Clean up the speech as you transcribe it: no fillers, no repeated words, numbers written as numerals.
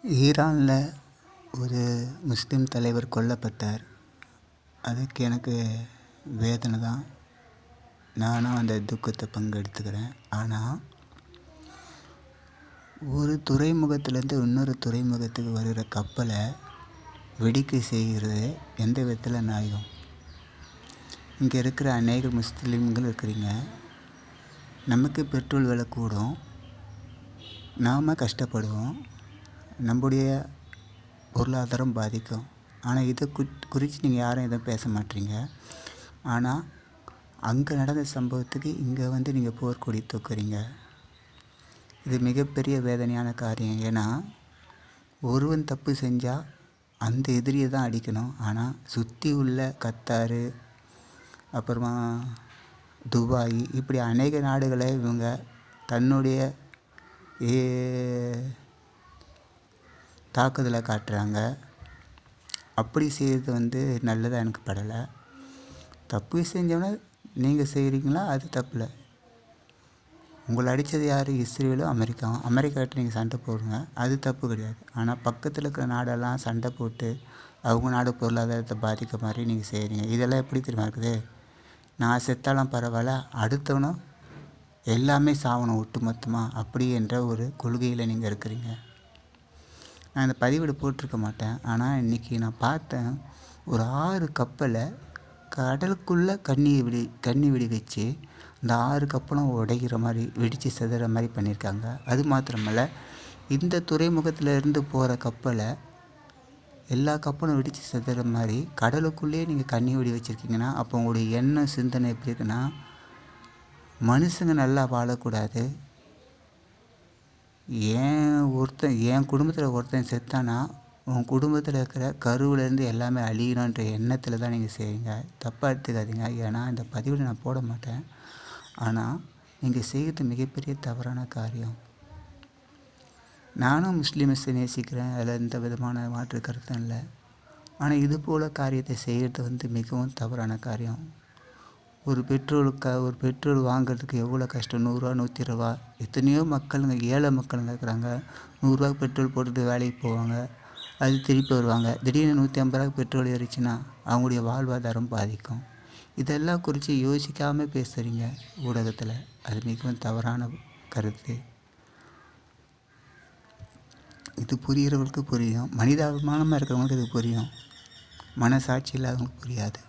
ஈரானில் ஒரு முஸ்லீம் தலைவர் கொல்லப்பட்டார். அதுக்கு எனக்கு வேதனை தான். நானும் அந்த துக்கத்தை பங்கெடுத்துக்கிறேன். ஆனால் ஒரு துறைமுகத்திலேருந்து இன்னொரு துறைமுகத்துக்கு வருகிற கப்பலை வெடிக்கை செய்கிறது எந்த விதத்தில் நியாயம்? இங்கே இருக்கிற அநேக முஸ்லீம்கள் இருக்கிறீங்க. நமக்கு பெட்ரோல் விலை கூடும், நாம் கஷ்டப்படுவோம், நம்முடைய பொருளாதாரம் பாதிக்கும். ஆனால் இதை குறித்து நீங்கள் யாரும் எதுவும் பேச மாட்டீங்க. ஆனால் அங்கே நடந்த சம்பவத்துக்கு இங்கே வந்து நீங்கள் போர்க்கொடி தூக்குறீங்க. இது மிகப்பெரிய வேதனையான காரியம். ஏன்னா ஒருவன் தப்பு செஞ்சால் அந்த எதிரியை தான் அடிக்கணும். ஆனால் சுற்றி உள்ள கத்தார், அப்புறமா துபாய், இப்படி அநேக நாடுகளை இவங்க தன்னுடைய தாக்குதலை காட்டுறாங்க. அப்படி செய்கிறது வந்து நல்லதாக எனக்கு படலை. தப்பு செஞ்சோன்னா நீங்கள் செய்கிறீங்களா, அது தப்பில்லை. உங்களை அடித்தது யார்? இஸ்ரேலும் அமெரிக்காவும். அமெரிக்காட்ட நீங்கள் சண்டை போடுங்க, அது தப்பு கிடையாது. ஆனால் பக்கத்தில் இருக்கிற நாடெல்லாம் சண்டை போட்டு அவங்க நாடு பொருளாதாரத்தை பாதிக்க மாதிரி நீங்கள் செய்கிறீங்க. இதெல்லாம் எப்படி தெரியுமா இருக்குது? நான் செத்தாலும் பரவாயில்ல, அடுத்தவனும் எல்லாமே சாவணும் ஒட்டு மொத்தமாக, அப்படி என்ற ஒரு கொள்கையில் நீங்கள் இருக்கிறீங்க. நான் இந்த பதிவிட போட்டிருக்க மாட்டேன். ஆனால் இன்றைக்கி நான் பார்த்தேன், ஒரு 6 கப்பலை கடலுக்குள்ளே கண்ணி வெடி வச்சு இந்த 6 கப்பலும் உடைகிற மாதிரி, வெடித்து செதுற மாதிரி பண்ணியிருக்காங்க. அது மாத்திரமல்ல, இந்த துறைமுகத்தில் இருந்து போகிற கப்பலை எல்லா கப்பலும் வெடித்து செதுற மாதிரி கடலுக்குள்ளேயே நீங்கள் கண்ணி வெடி வச்சுருக்கீங்கன்னா, அப்போ உங்களுடைய எண்ணம் சிந்தனை எப்படி இருக்குன்னா, மனுஷங்க நல்லா வாழக்கூடாது, என் குடும்பத்தில் ஒருத்தன் செத்தானா உன் குடும்பத்தில் இருக்கிற கருவிலேருந்து எல்லாமே அழியணுன்ற எண்ணத்தில் தான் நீங்கள் செய்வீங்க. தப்பாக எடுத்துக்காதீங்க. ஏன்னா இந்த பதிவில் நான் போட மாட்டேன். ஆனால் நீங்கள் செய்கிறது மிகப்பெரிய தவறான காரியம். நானும் முஸ்லீம்ஸை நேசிக்கிறேன், அதில் எந்த விதமான மாற்று கருத்தும் இல்லை. ஆனால் இது போல் காரியத்தை செய்கிறது வந்து மிகவும் தவறான காரியம். ஒரு பெட்ரோல் வாங்குறதுக்கு எவ்வளோ கஷ்டம். 100 ரூபா, 120 ரூபா. எத்தனையோ மக்களுங்க, ஏழை மக்களுங்க இருக்கிறாங்க. 100 ரூபாய்க்கு பெட்ரோல் போட்டுட்டு வேலைக்கு போவாங்க, அது திருப்பி வருவாங்க. திடீர்னு 150 ரூபாய்க்கு பெட்ரோல் ஏறிச்சுன்னா அவங்களுடைய வாழ்வாதாரம் பாதிக்கும். இதெல்லாம் குறித்து யோசிக்காமல் பேசுகிறீங்க ஊடகத்தில். அது மிகவும் தவறான கருத்து. இது புரிகிறவங்களுக்கு புரியும், மனிதாபிமானமாக இருக்கிறவங்களுக்கு இது புரியும், மனசாட்சி இல்லாதவங்களுக்கு புரியாது.